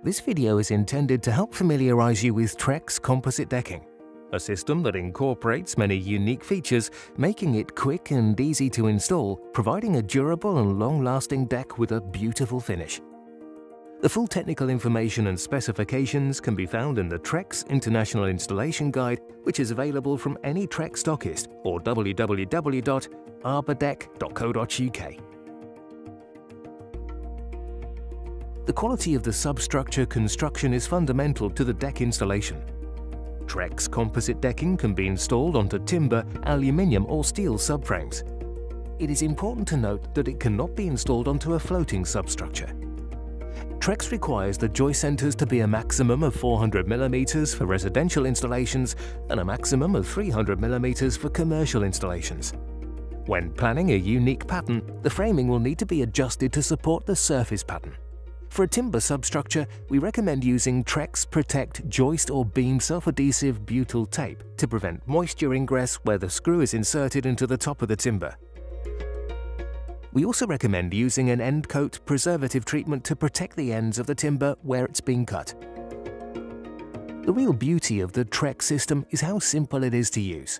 This video is intended to help familiarize you with Trex Composite decking, a system that incorporates many unique features, making it quick and easy to install, providing a durable and long-lasting deck with a beautiful finish. The full technical information and specifications can be found in the Trex International Installation Guide, which is available from any Trex stockist or www.arbordeck.co.uk. The quality of the substructure construction is fundamental to the deck installation. Trex composite decking can be installed onto timber, aluminium or steel subframes. It is important to note that it cannot be installed onto a floating substructure. Trex requires the joist centers to be a maximum of 400 mm for residential installations and a maximum of 300 mm for commercial installations. When planning a unique pattern, the framing will need to be adjusted to support the surface pattern. For a timber substructure, we recommend using Trex Protect joist or beam self-adhesive butyl tape to prevent moisture ingress where the screw is inserted into the top of the timber. We also recommend using an end coat preservative treatment to protect the ends of the timber where it's being cut. The real beauty of the Trex system is how simple it is to use.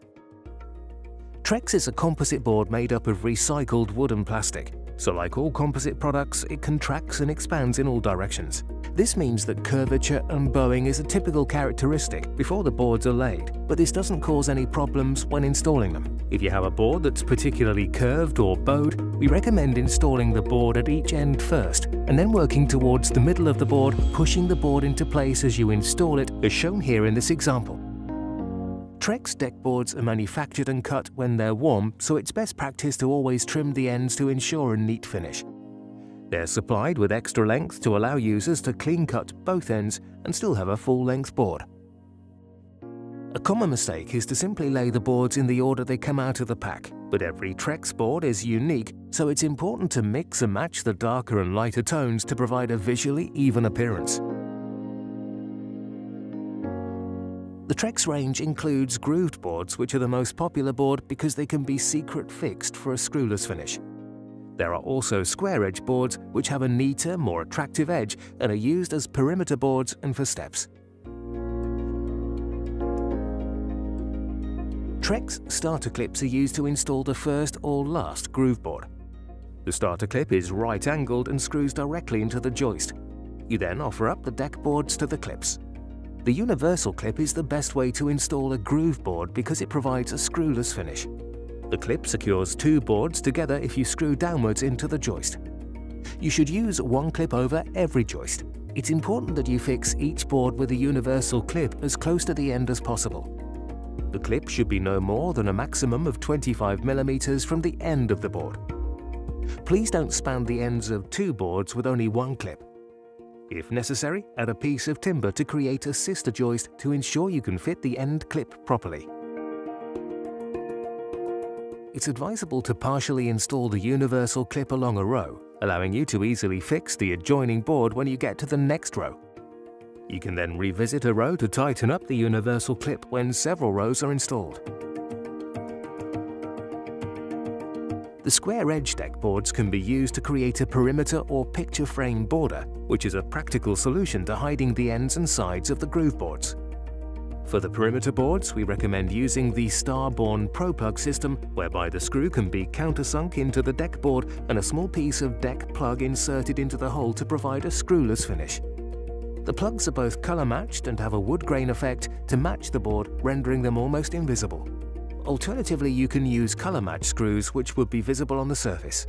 Trex is a composite board made up of recycled wood and plastic, so like all composite products, it contracts and expands in all directions. This means that curvature and bowing is a typical characteristic before the boards are laid, but this doesn't cause any problems when installing them. If you have a board that's particularly curved or bowed, we recommend installing the board at each end first, and then working towards the middle of the board, pushing the board into place as you install it, as shown here in this example. Trex deck boards are manufactured and cut when they're warm, so it's best practice to always trim the ends to ensure a neat finish. They're supplied with extra length to allow users to clean cut both ends and still have a full-length board. A common mistake is to simply lay the boards in the order they come out of the pack, but every Trex board is unique, so it's important to mix and match the darker and lighter tones to provide a visually even appearance. The Trex range includes grooved boards, which are the most popular board because they can be secret fixed for a screwless finish. There are also square edge boards, which have a neater, more attractive edge and are used as perimeter boards and for steps. Trex starter clips are used to install the first or last groove board. The starter clip is right-angled and screws directly into the joist. You then offer up the deck boards to the clips. The universal clip is the best way to install a groove board because it provides a screwless finish. The clip secures two boards together if you screw downwards into the joist. You should use one clip over every joist. It's important that you fix each board with a universal clip as close to the end as possible. The clip should be no more than a maximum of 25 mm from the end of the board. Please don't span the ends of two boards with only one clip. If necessary, add a piece of timber to create a sister joist to ensure you can fit the end clip properly. It's advisable to partially install the universal clip along a row, allowing you to easily fix the adjoining board when you get to the next row. You can then revisit a row to tighten up the universal clip when several rows are installed. The square edge deck boards can be used to create a perimeter or picture frame border, which is a practical solution to hiding the ends and sides of the groove boards. For the perimeter boards, we recommend using the Starborn Pro Plug system, whereby the screw can be countersunk into the deck board and a small piece of deck plug inserted into the hole to provide a screwless finish. The plugs are both color matched and have a wood grain effect to match the board, rendering them almost invisible. Alternatively, you can use color match screws which would be visible on the surface.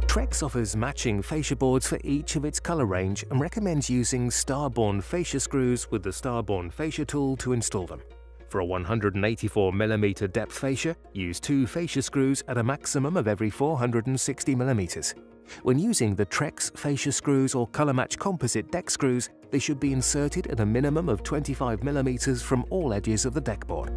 Trex offers matching fascia boards for each of its color range and recommends using Starborn fascia screws with the Starborn fascia tool to install them. For a 184 mm depth fascia, use two fascia screws at a maximum of every 460 mm. When using the Trex fascia screws or color match composite deck screws, they should be inserted at a minimum of 25 mm from all edges of the deck board.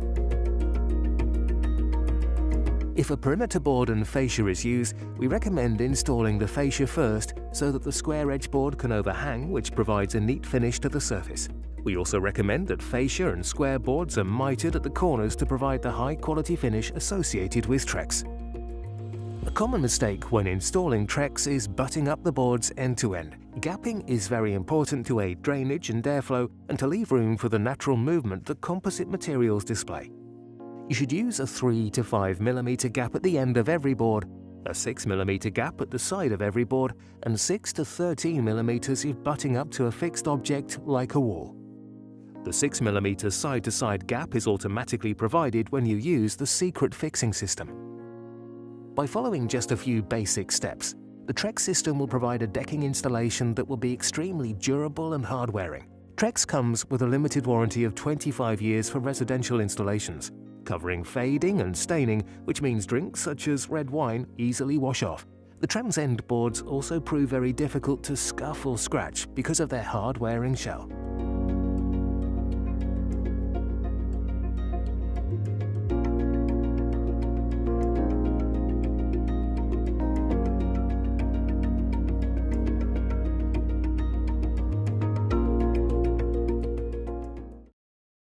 If a perimeter board and fascia is used, we recommend installing the fascia first so that the square edge board can overhang, which provides a neat finish to the surface. We also recommend that fascia and square boards are mitered at the corners to provide the high quality finish associated with Trex. A common mistake when installing Trex is butting up the boards end to end. Gapping is very important to aid drainage and airflow and to leave room for the natural movement that composite materials display. You should use a 3 to 5 mm gap at the end of every board, a 6 mm gap at the side of every board, and 6 to 13 mm if butting up to a fixed object like a wall. The 6 mm side-to-side gap is automatically provided when you use the secret fixing system. By following just a few basic steps, the Trex system will provide a decking installation that will be extremely durable and hard-wearing. Trex comes with a limited warranty of 25 years for residential installations, covering fading and staining, which means drinks such as red wine easily wash off. The transend boards also prove very difficult to scuff or scratch because of their hard-wearing shell.